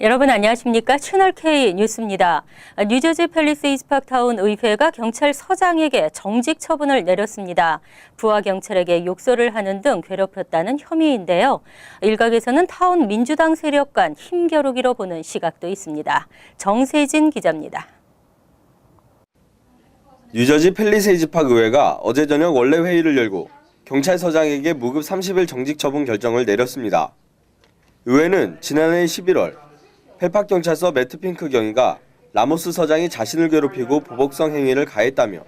여러분 안녕하십니까? 채널K 뉴스입니다. 뉴저지 팰리세이드 파크타운 의회가 경찰서장에게 정직 처분을 내렸습니다. 부하 경찰에게 욕설을 하는 등 괴롭혔다는 혐의인데요. 일각에서는 타운 민주당 세력 간 힘겨루기로 보는 시각도 있습니다. 정세진 기자입니다. 뉴저지 팰리세이드 파크 의회가 어제 저녁 원래 회의를 열고 경찰서장에게 무급 30일 정직 처분 결정을 내렸습니다. 의회는 지난해 11월 펠팍경찰서 매트 핑크 경위가 라모스 서장이 자신을 괴롭히고 보복성 행위를 가했다며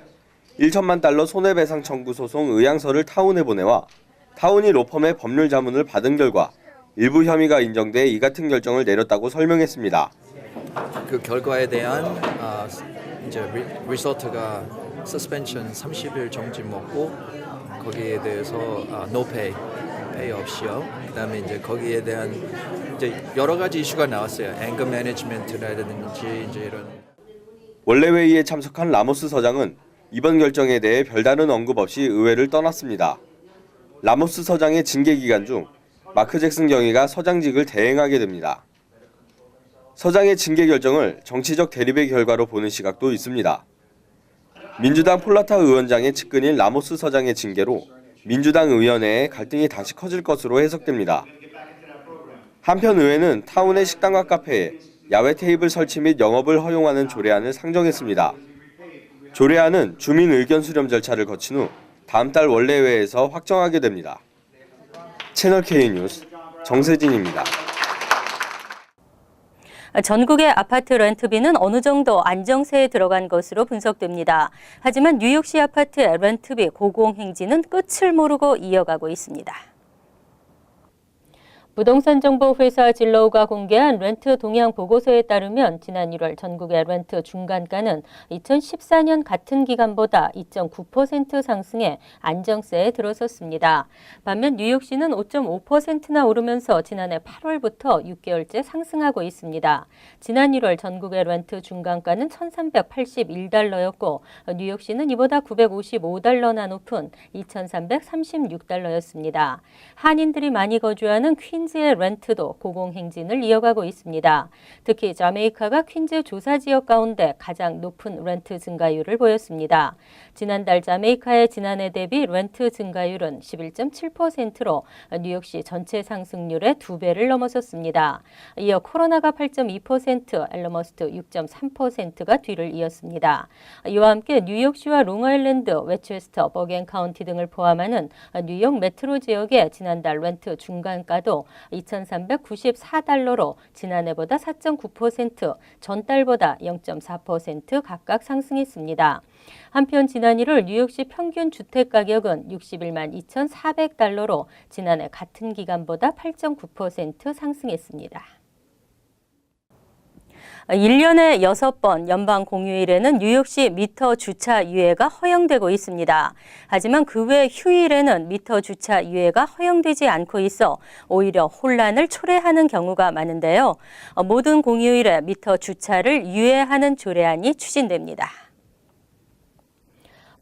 1천만 달러 손해배상 청구 소송 의향서를 타운에 보내와 타운이 로펌의 법률 자문을 받은 결과 일부 혐의가 인정돼 이 같은 결정을 내렸다고 설명했습니다. 그 결과에 대한 이제 리소트가 서스펜션 30일 정지 먹고 거기에 대해서 no pay 없이요. 그다음에 이제 거기에 대한 이제 여러 가지 이슈가 나왔어요. 앵거 매니지먼트라든지 이제 이런. 원래 회의에 참석한 라모스 서장은 이번 결정에 대해 별다른 언급 없이 의회를 떠났습니다. 라모스 서장의 징계 기간 중 마크 잭슨 경위가 서장직을 대행하게 됩니다. 서장의 징계 결정을 정치적 대립의 결과로 보는 시각도 있습니다. 민주당 폴라타 의원장의 측근인 라모스 서장의 징계로 민주당 의원회에 갈등이 다시 커질 것으로 해석됩니다. 한편 의회는 타운의 식당과 카페에 야외 테이블 설치 및 영업을 허용하는 조례안을 상정했습니다. 조례안은 주민 의견 수렴 절차를 거친 후 다음 달 원내회에서 확정하게 됩니다. 채널K 뉴스 정세진입니다. 전국의 아파트 렌트비는 어느 정도 안정세에 들어간 것으로 분석됩니다. 하지만 뉴욕시 아파트의 렌트비 고공행진은 끝을 모르고 이어가고 있습니다. 부동산 정보 회사 질로우가 공개한 렌트 동향 보고서에 따르면 지난 1월 전국의 렌트 중간가는 2014년 같은 기간보다 2.9% 상승해 안정세에 들어섰습니다. 반면 뉴욕시는 5.5%나 오르면서 지난해 8월부터 6개월째 상승하고 있습니다. 지난 1월 전국의 렌트 중간가는 1,381달러였고 뉴욕시는 이보다 955달러나 높은 2,336달러였습니다. 한인들이 많이 거주하는 퀸즈의 렌트도 고공행진을 이어가고 있습니다. 특히 자메이카가 퀸즈 조사 지역 가운데 가장 높은 렌트 증가율을 보였습니다. 지난달 자메이카의 지난해 대비 렌트 증가율은 11.7%로 뉴욕시 전체 상승률의 2배를 넘어섰습니다. 이어 코로나가 8.2%, 엘머스트 6.3%가 뒤를 이었습니다. 이와 함께 뉴욕시와 롱아일랜드, 웨체스터, 버겐 카운티 등을 포함하는 뉴욕 메트로 지역의 지난달 렌트 중간가도 2,394달러로 지난해보다 4.9%, 전달보다 0.4% 각각 상승했습니다. 한편 지난 1월 뉴욕시 평균 주택가격은 61만 2,400달러로 지난해 같은 기간보다 8.9% 상승했습니다. 1년에 6번 연방 공휴일에는 뉴욕시 미터 주차 유예가 허용되고 있습니다. 하지만 그 외 휴일에는 미터 주차 유예가 허용되지 않고 있어 오히려 혼란을 초래하는 경우가 많은데요. 모든 공휴일에 미터 주차를 유예하는 조례안이 추진됩니다.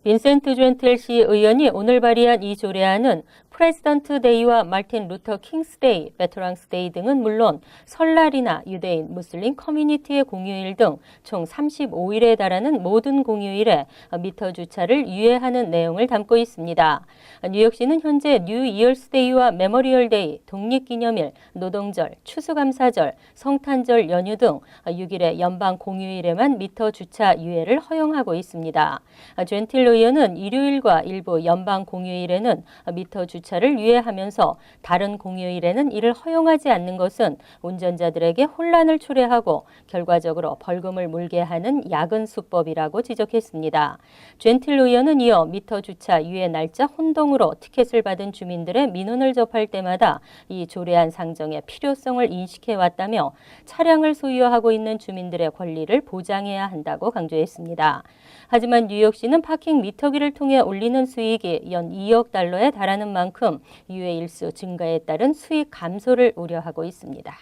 빈센트 젠틀 시 의원이 오늘 발의한 이 조례안은 프레지던트 데이와 마틴 루터 킹스 데이, 베테랑스 데이 등은 물론 설날이나 유대인, 무슬림 커뮤니티의 공휴일 등 총 35일에 달하는 모든 공휴일에 미터 주차를 유예하는 내용을 담고 있습니다. 뉴욕시는 현재 뉴 이얼스 데이와 메모리얼 데이, 독립기념일, 노동절, 추수감사절, 성탄절 연휴 등 6일의 연방 공휴일에만 미터 주차 유예를 허용하고 있습니다. 젠틸 의원은 일요일과 일부 연방 공휴일에는 미터 주차를 유예하면서 다른 공휴일에는 이를 허용하지 않는 것은 운전자들에게 혼란을 초래하고 결과적으로 벌금을 물게 하는 야근 수법이라고 지적했습니다. 젠틸 의원은 이어 미터 주차 유예 날짜 혼동으로 티켓을 받은 주민들의 민원을 접할 때마다 이 조례안 상정의 필요성을 인식해왔다며 차량을 소유하고 있는 주민들의 권리를 보장해야 한다고 강조했습니다. 하지만 뉴욕시는 파킹 미터기를 통해 올리는 수익이 연 2억 달러에 달하는 만큼 유예 일수 증가에 따른 수익 감소를 우려하고 있습니다.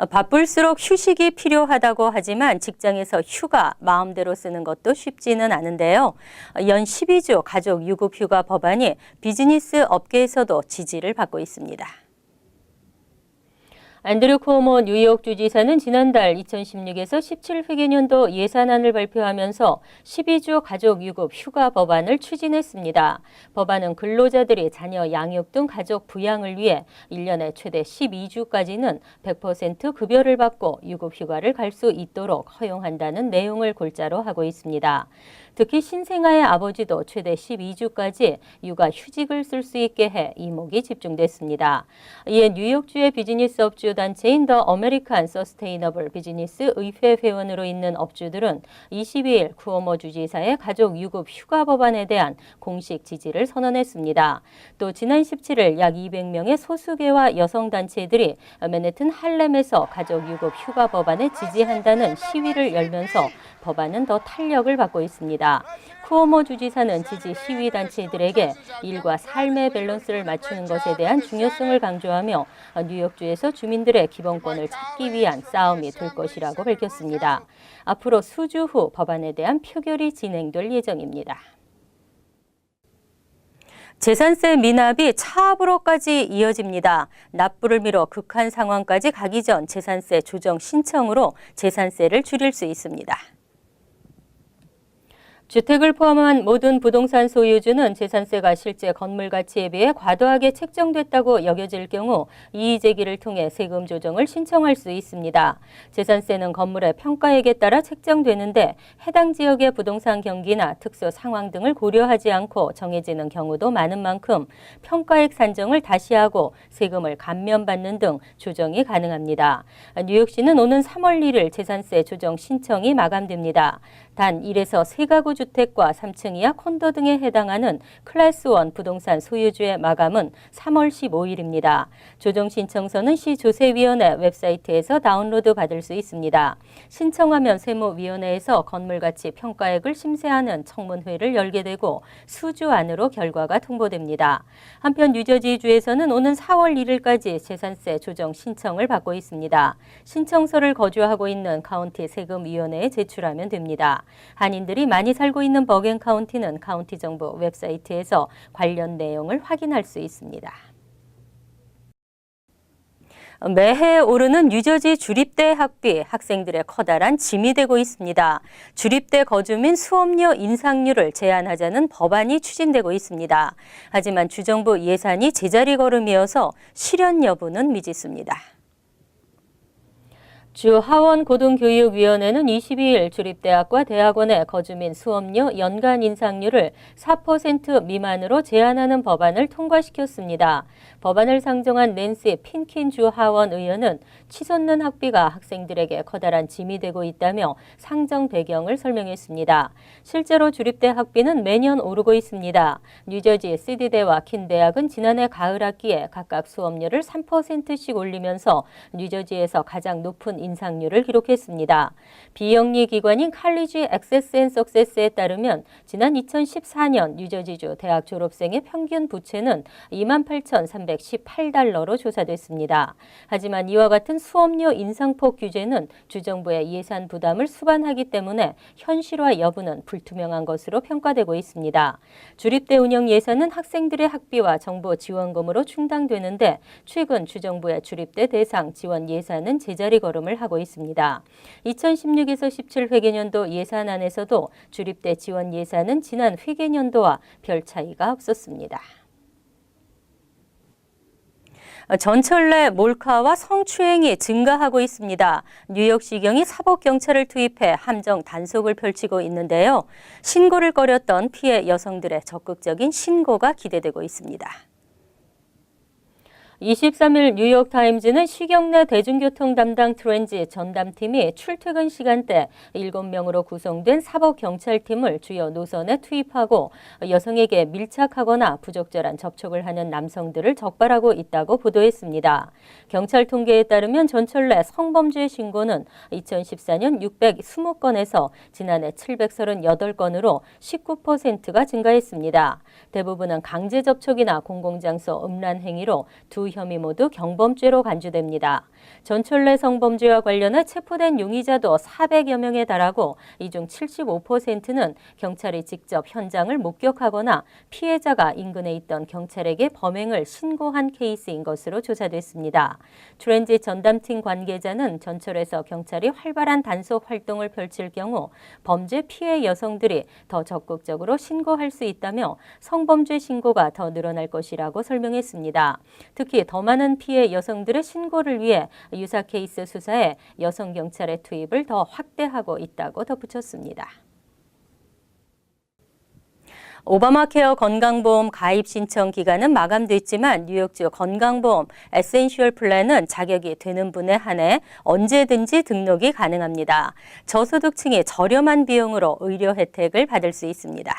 바쁠수록 휴식이 필요하다고 하지만 직장에서 휴가 마음대로 쓰는 것도 쉽지는 않은데요. 연 12주 가족 유급 휴가 법안이 비즈니스 업계에서도 지지를 받고 있습니다. 앤드류 쿠오모 뉴욕 주지사는 지난달 2016에서 17회계년도 예산안을 발표하면서 12주 가족 유급 휴가 법안을 추진했습니다. 법안은 근로자들이 자녀 양육 등 가족 부양을 위해 1년에 최대 12주까지는 100% 급여를 받고 유급 휴가를 갈 수 있도록 허용한다는 내용을 골자로 하고 있습니다. 특히 신생아의 아버지도 최대 12주까지 육아 휴직을 쓸 수 있게 해 이목이 집중됐습니다. 이에 뉴욕주의 비즈니스 업주 단체인 더 어메리칸 서스테이너블 비즈니스 의회 회원으로 있는 업주들은 22일 쿠오모 주지사의 가족 유급 휴가 법안에 대한 공식 지지를 선언했습니다. 또 지난 17일 약 200명의 소수계와 여성단체들이 맨해튼 할렘에서 가족 유급 휴가 법안에 지지한다는 시위를 열면서 법안은 더 탄력을 받고 있습니다. 쿠오모 주지사는 지지 시위 단체들에게 일과 삶의 밸런스를 맞추는 것에 대한 중요성을 강조하며 뉴욕주에서 주민들의 기본권을 찾기 위한 싸움이 될 것이라고 밝혔습니다. 앞으로 수주 후 법안에 대한 표결이 진행될 예정입니다. 재산세 미납이 차압으로까지 이어집니다. 납부를 미뤄 극한 상황까지 가기 전 재산세 조정 신청으로 재산세를 줄일 수 있습니다. 주택을 포함한 모든 부동산 소유주는 재산세가 실제 건물 가치에 비해 과도하게 책정됐다고 여겨질 경우 이의 제기를 통해 세금 조정을 신청할 수 있습니다. 재산세는 건물의 평가액에 따라 책정되는데 해당 지역의 부동산 경기나 특수 상황 등을 고려하지 않고 정해지는 경우도 많은 만큼 평가액 산정을 다시 하고 세금을 감면받는 등 조정이 가능합니다. 뉴욕시는 오는 3월 1일 재산세 조정 신청이 마감됩니다. 단 1에서 3가구 주택과 3층 이하 콘도 등에 해당하는 클래스 1 부동산 소유주의 마감은 3월 15일입니다. 조정 신청서는 시 조세위원회 웹사이트에서 다운로드 받을 수 있습니다. 신청하면 세무위원회에서 건물가치 평가액을 심사하는 청문회를 열게 되고 수주 안으로 결과가 통보됩니다. 한편 뉴저지주에서는 오는 4월 1일까지 재산세 조정 신청을 받고 있습니다. 신청서를 거주하고 있는 카운티 세금위원회에 제출하면 됩니다. 한인들이 많이 살고 있는 버겐 카운티는 카운티 정부 웹사이트에서 관련 내용을 확인할 수 있습니다. 매해 오르는 뉴저지 주립대 학비, 학생들의 커다란 짐이 되고 있습니다. 주립대 거주민 수업료 인상률을 제한하자는 법안이 추진되고 있습니다. 하지만 주정부 예산이 제자리 걸음이어서 실현 여부는 미지수입니다. 주 하원고등교육위원회는 22일 주립대학과 대학원의 거주민 수업료 연간 인상률을 4% 미만으로 제한하는 법안을 통과시켰습니다. 법안을 상정한 낸시 핀킨 주 하원 의원은 치솟는 학비가 학생들에게 커다란 짐이 되고 있다며 상정 배경을 설명했습니다. 실제로 주립대 학비는 매년 오르고 있습니다. 뉴저지 시디대와 킨대학은 지난해 가을 학기에 각각 수업료를 3%씩 올리면서 뉴저지에서 가장 높은 인상률을 기록했습니다. 비영리 기관인 칼리지 액세스 앤 석세스에 따르면 지난 2014년 뉴저지주 대학 졸업생의 평균 부채는 28,318달러로 조사됐습니다. 하지만 이와 같은 수업료 인상폭 규제는 주정부의 예산 부담을 수반하기 때문에 현실화 여부는 불투명한 것으로 평가되고 있습니다. 주립대 운영 예산은 학생들의 학비와 정부 지원금으로 충당되는데 최근 주정부의 주립대 대상 지원 예산은 제자리 걸음을 하고 있습니다. 2016에서 17 회계년도 예산안에서도 주립대 지원 예산은 지난 회계년도와 별 차이가 없었습니다. 전철 내 몰카와 성추행이 증가하고 있습니다. 뉴욕시경이 사법경찰을 투입해 함정 단속을 펼치고 있는데요. 신고를 꺼렸던 피해 여성들의 적극적인 신고가 기대되고 있습니다. 23일 뉴욕타임즈는 시경 내 대중교통 담당 트렌지 전담팀이 출퇴근 시간대 7명으로 구성된 사법경찰팀을 주요 노선에 투입하고 여성에게 밀착하거나 부적절한 접촉을 하는 남성들을 적발하고 있다고 보도했습니다. 경찰 통계에 따르면 전철 내 성범죄 신고는 2014년 620건에서 지난해 738건으로 19%가 증가했습니다. 대부분은 강제 접촉이나 공공장소 음란 행위로 두 혐의 모두 경범죄로 간주됩니다. 전철 내 성범죄와 관련해 체포된 용의자도 400여 명에 달하고 이 중 75%는 경찰이 직접 현장을 목격하거나 피해자가 인근에 있던 경찰에게 범행을 신고한 케이스인 것으로 조사됐습니다. 트랜짓 전담팀 관계자는 전철에서 경찰이 활발한 단속 활동을 펼칠 경우 범죄 피해 여성들이 더 적극적으로 신고할 수 있다며 성범죄 신고가 더 늘어날 것이라고 설명했습니다. 특히 더 많은 피해 여성들의 신고를 위해 유사 케이스 수사에 여성 경찰의 투입을 더 확대하고 있다고 덧붙였습니다. 오바마케어 건강보험 가입 신청 기간은 마감됐지만 뉴욕주 건강보험 에센셜 플랜은 자격이 되는 분에 한해 언제든지 등록이 가능합니다. 저소득층이 저렴한 비용으로 의료 혜택을 받을 수 있습니다.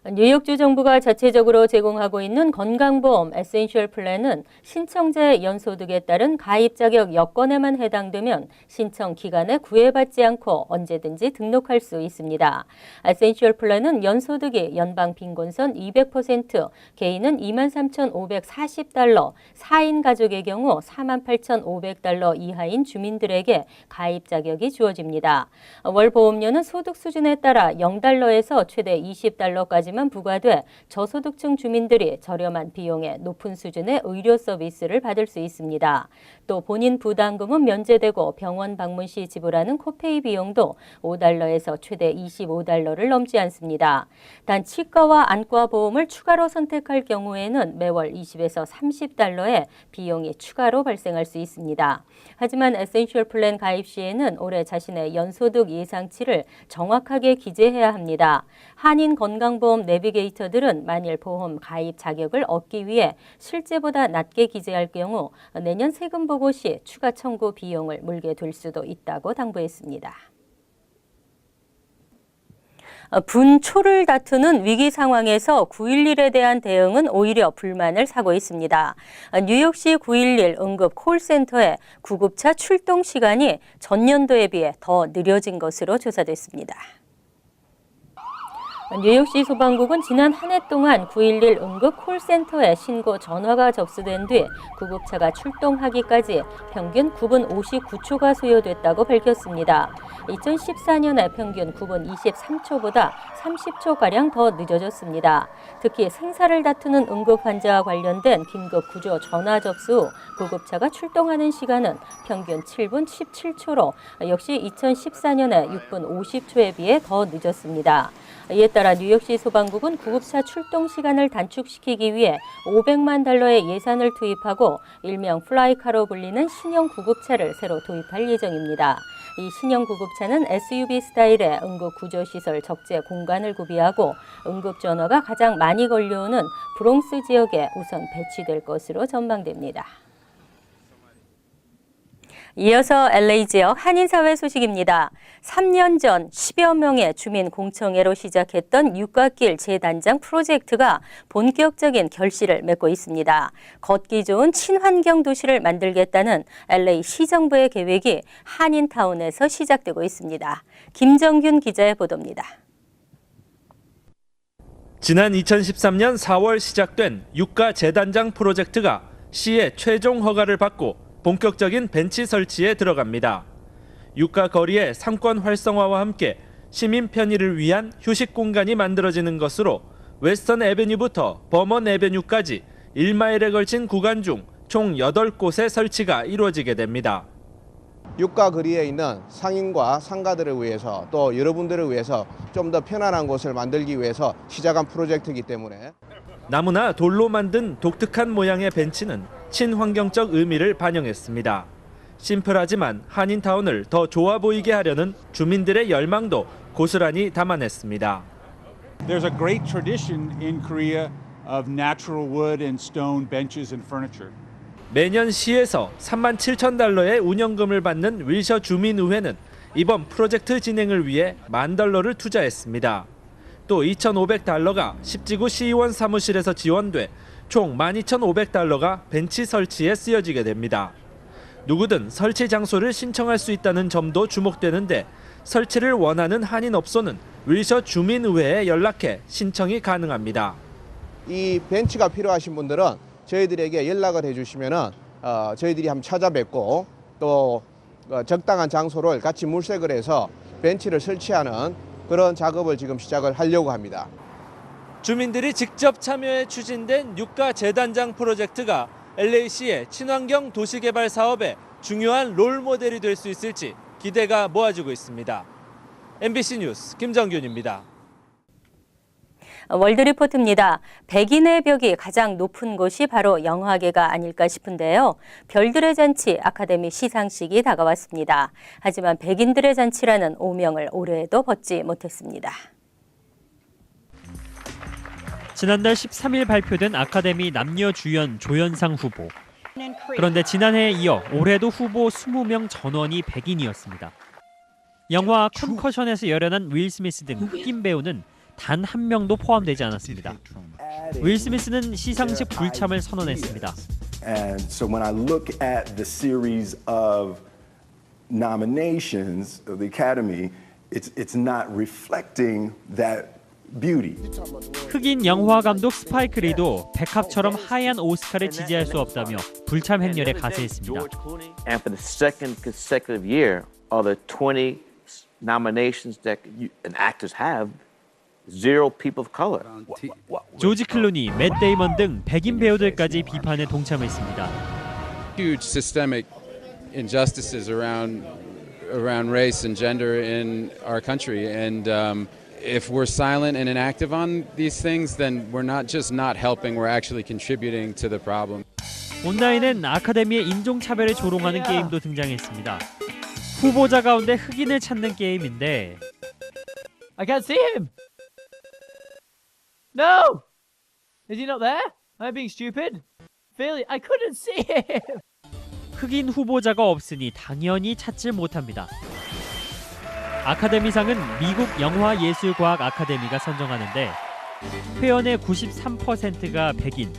뉴욕주 정부가 자체적으로 제공하고 있는 건강보험 에센셜 플랜은 신청자의 연소득에 따른 가입 자격 여건에만 해당되면 신청 기간에 구애받지 않고 언제든지 등록할 수 있습니다. 에센셜 플랜은 연소득이 연방 빈곤선 200%, 개인은 23,540달러, 4인 가족의 경우 48,500달러 이하인 주민들에게 가입 자격이 주어집니다. 월 보험료는 소득 수준에 따라 0달러에서 최대 20달러까지 부과돼 저소득층 주민들이 저렴한 비용에 높은 수준의 의료 서비스를 받을 수 있습니다. 또 본인 부담금은 면제되고 병원 방문 시 지불하는 코페이 비용도 5달러에서 최대 25달러를 넘지 않습니다. 단 치과와 안과 보험을 추가로 선택할 경우에는 매월 20에서 30달러의 비용이 추가로 발생할 수 있습니다. 하지만 에센셜 플랜 가입 시에는 올해 자신의 연소득 예상치를 정확하게 기재해야 합니다. 한인 건강보험 내비게이터들은 만일 보험 가입 자격을 얻기 위해 실제보다 낮게 기재할 경우 내년 세금 보고 시 추가 청구 비용을 물게 될 수도 있다고 당부했습니다. 분초를 다투는 위기 상황에서 911에 대한 대응은 오히려 불만을 사고 있습니다. 뉴욕시 911 응급 콜센터의 구급차 출동 시간이 전년도에 비해 더 느려진 것으로 조사됐습니다. 뉴욕시 소방국은 지난 한 해 동안 911 응급 콜센터에 신고 전화가 접수된 뒤 구급차가 출동하기까지 평균 9분 59초가 소요됐다고 밝혔습니다. 2014년에 평균 9분 23초보다 30초가량 더 늦어졌습니다. 특히 생사를 다투는 응급 환자와 관련된 긴급 구조 전화 접수 후 구급차가 출동하는 시간은 평균 7분 17초로 역시 2014년에 6분 50초에 비해 더 늦었습니다. 이에 따라 뉴욕시 소방국은 구급차 출동 시간을 단축시키기 위해 $500만 예산을 투입하고 일명 플라이카로 불리는 신형 구급차를 새로 도입할 예정입니다. 이 신형 구급차는 SUV 스타일의 응급구조시설 적재 공간을 구비하고 응급전화가 가장 많이 걸려오는 브롱스 지역에 우선 배치될 것으로 전망됩니다. 이어서 LA 지역 한인사회 소식입니다. 3년 전 10여 명의 주민 공청회로 시작했던 육가길 재단장 프로젝트가 본격적인 결실을 맺고 있습니다. 걷기 좋은 친환경 도시를 만들겠다는 LA 시정부의 계획이 한인타운에서 시작되고 있습니다. 김정균 기자의 보도입니다. 지난 2013년 4월 시작된 육가 재단장 프로젝트가 시의 최종 허가를 받고 본격적인 벤치 설치에 들어갑니다. 육가 거리의 상권 활성화와 함께 시민 편의를 위한 휴식 공간이 만들어지는 것으로 웨스턴 애베뉴부터 버먼 애베뉴까지 1마일에 걸친 구간 중 총 8곳의 설치가 이루어지게 됩니다. 육가 거리에 있는 상인과 상가들을 위해서 또 여러분들을 위해서 좀 더 편안한 곳을 만들기 위해서 시작한 프로젝트이기 때문에 나무나 돌로 만든 독특한 모양의 벤치는 친환경적 의미를 반영했습니다. 심플하지만 한인타운을 더 좋아 보이게 하려는 주민들의 열망도 고스란히 담아냈습니다. There's a great tradition in Korea of natural wood and stone benches and furniture. 매년 시에서 $37,000의 운영금을 받는 윌셔 주민의회는 이번 프로젝트 진행을 위해 $10,000를 투자했습니다. 또 $2,500가 십지구 시의원 사무실에서 지원돼 총 $12,500가 벤치 설치에 쓰여지게 됩니다. 누구든 설치 장소를 신청할 수 있다는 점도 주목되는데 설치를 원하는 한인 업소는 윌셔 주민의회에 연락해 신청이 가능합니다. 이 벤치가 필요하신 분들은 저희들에게 연락을 해주시면은 저희들이 한번 찾아뵙고 또 적당한 장소를 같이 물색을 해서 벤치를 설치하는 그런 작업을 지금 시작을 하려고 합니다. 주민들이 직접 참여해 추진된 유가 재단장 프로젝트가 LA시의 친환경 도시개발 사업의 중요한 롤모델이 될 수 있을지 기대가 모아지고 있습니다. MBC 뉴스 김정균입니다. 월드리포트입니다. 백인의 벽이 가장 높은 곳이 바로 영화계가 아닐까 싶은데요. 별들의 잔치 아카데미 시상식이 다가왔습니다. 하지만 백인들의 잔치라는 오명을 올해에도 벗지 못했습니다. 지난달 13일 발표된 아카데미 남녀 주연 조연상 후보. 그런데 지난해에 이어 올해도 후보 20명 전원이 백인이었습니다. 영화 컨커션에서 열연한 윌 스미스 등 흑인 배우는 단 한 명도 포함되지 않았습니다. 윌 스미스는 시상식 불참을 선언했습니다. And so when I look at the series of nominations of the Academy, it's not reflecting that beauty. 흑인 영화 감독 스파이크 리도 백합처럼 하얀 오스카를 지지할 수 없다며 불참 행렬에 가세했습니다. And for the second consecutive year, of the 20 nominations that actors have, zero people of color. 조지 클루니, 맷 데이먼 등 백인 배우들까지 비판에 동참했습니다. Huge systemic injustices around race and gender in our country, and if we're silent and inactive on these things, then we're not just not helping, we're actually contributing to the problem. 온라인엔 아카데미의 인종차별을 조롱하는 게임도 등장했습니다. 후보자 가운데 흑인을 찾는 게임인데 I can't see him. No! Is he not there? Am I being stupid? Failure. I couldn't see him. 흑인 후보자가 없으니 당연히 찾질 못합니다. 아카데미상은 미국 영화예술과학 아카데미가 선정하는데 회원의 93%가 백인,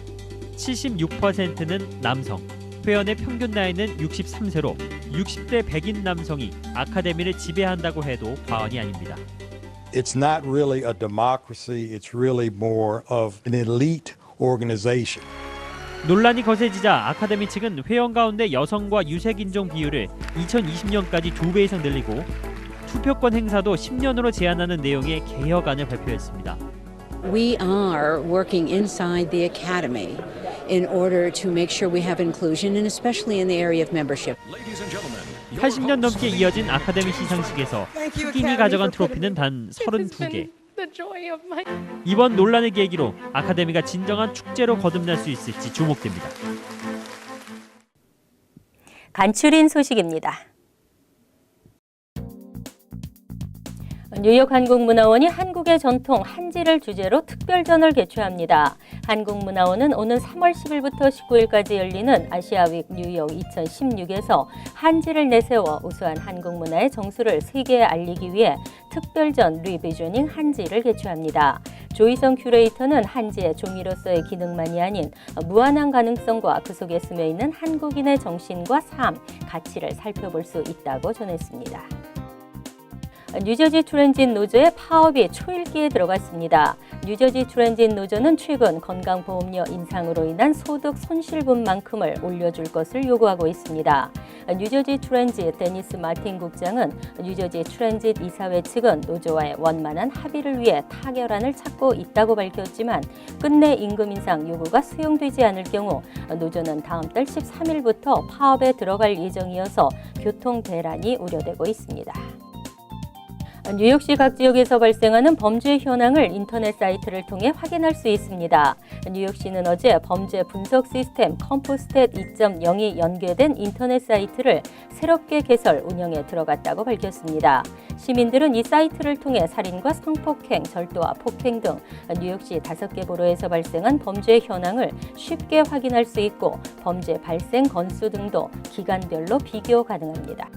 76%는 남성, 회원의 평균 나이는 63세로 60대 백인 남성이 아카데미를 지배한다고 해도 과언이 아닙니다. It's not really a democracy, it's really more of an elite organization. 논란이 거세지자 아카데미 측은 회원 가운데 여성과 유색인종 비율을 2020년까지 2배 이상 늘리고 투표권 행사도 10년으로 제한하는 내용의 개혁안을 발표했습니다. We are working inside the academy in order to make sure we have inclusion and especially in the area of membership. 80년 넘게 이어진 아카데미 시상식에서 흑인이 가져간 트로피는 단 32개. 이번 논란을 계기로 아카데미가 진정한 축제로 거듭날 수 있을지 주목됩니다. 간추린 소식입니다. 뉴욕 한국문화원이 한국의 전통 한지를 주제로 특별전을 개최합니다. 한국문화원은 오는 3월 10일부터 19일까지 열리는 아시아윅 뉴욕 2016에서 한지를 내세워 우수한 한국 문화의 정수를 세계에 알리기 위해 특별전 리비저닝 한지를 개최합니다. 조희성 큐레이터는 한지의 종이로서의 기능만이 아닌 무한한 가능성과 그 속에 스며 있는 한국인의 정신과 삶, 가치를 살펴볼 수 있다고 전했습니다. 뉴저지 트랜짓 노조의 파업이 초읽기에 들어갔습니다. 뉴저지 트랜짓 노조는 최근 건강보험료 인상으로 인한 소득 손실분만큼을 올려줄 것을 요구하고 있습니다. 뉴저지 트랜짓 데니스 마틴 국장은 뉴저지 트랜짓 이사회 측은 노조와의 원만한 합의를 위해 타결안을 찾고 있다고 밝혔지만 끝내 임금 인상 요구가 수용되지 않을 경우 노조는 다음 달 13일부터 파업에 들어갈 예정이어서 교통 대란이 우려되고 있습니다. 뉴욕시 각 지역에서 발생하는 범죄 현황을 인터넷 사이트를 통해 확인할 수 있습니다. 뉴욕시는 어제 범죄 분석 시스템 컴포스탯 2.0이 연계된 인터넷 사이트를 새롭게 개설 운영에 들어갔다고 밝혔습니다. 시민들은 이 사이트를 통해 살인과 성폭행, 절도와 폭행 등 뉴욕시 5개 보로에서 발생한 범죄 현황을 쉽게 확인할 수 있고 범죄 발생 건수 등도 기간별로 비교 가능합니다.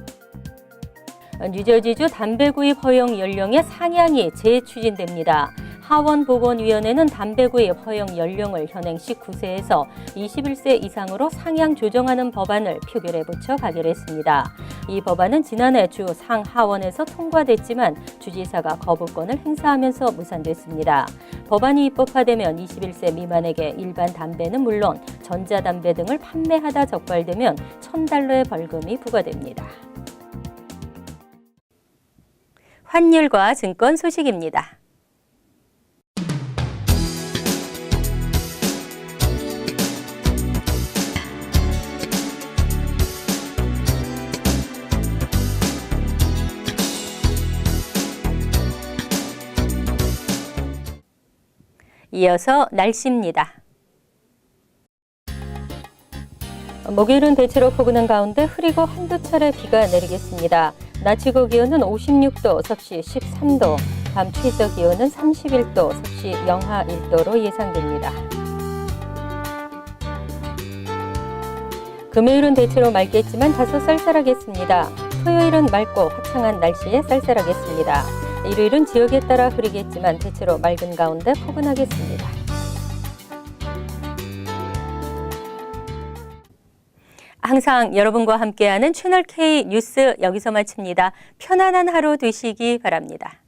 뉴저지주 담배 구입 허용 연령의 상향이 재추진됩니다. 하원보건위원회는 담배 구입 허용 연령을 현행 19세에서 21세 이상으로 상향 조정하는 법안을 표결에 붙여 가결했습니다. 이 법안은 지난해 주 상하원에서 통과됐지만 주지사가 거부권을 행사하면서 무산됐습니다. 법안이 입법화되면 21세 미만에게 일반 담배는 물론 전자담배 등을 판매하다 적발되면 $1,000의 벌금이 부과됩니다. 환율과 증권 소식입니다. 이어서 날씨입니다. 목요일은 대체로 포근한 가운데 흐리고 한두 차례 비가 내리겠습니다. 낮 최고 기온은 56도, 섭씨 13도, 밤 최저 기온은 31도, 섭씨 영하 1도로 예상됩니다. 금요일은 대체로 맑겠지만 다소 쌀쌀하겠습니다. 토요일은 맑고 화창한 날씨에 쌀쌀하겠습니다. 일요일은 지역에 따라 흐리겠지만 대체로 맑은 가운데 포근하겠습니다. 항상 여러분과 함께하는 채널 K 뉴스 여기서 마칩니다. 편안한 하루 되시기 바랍니다.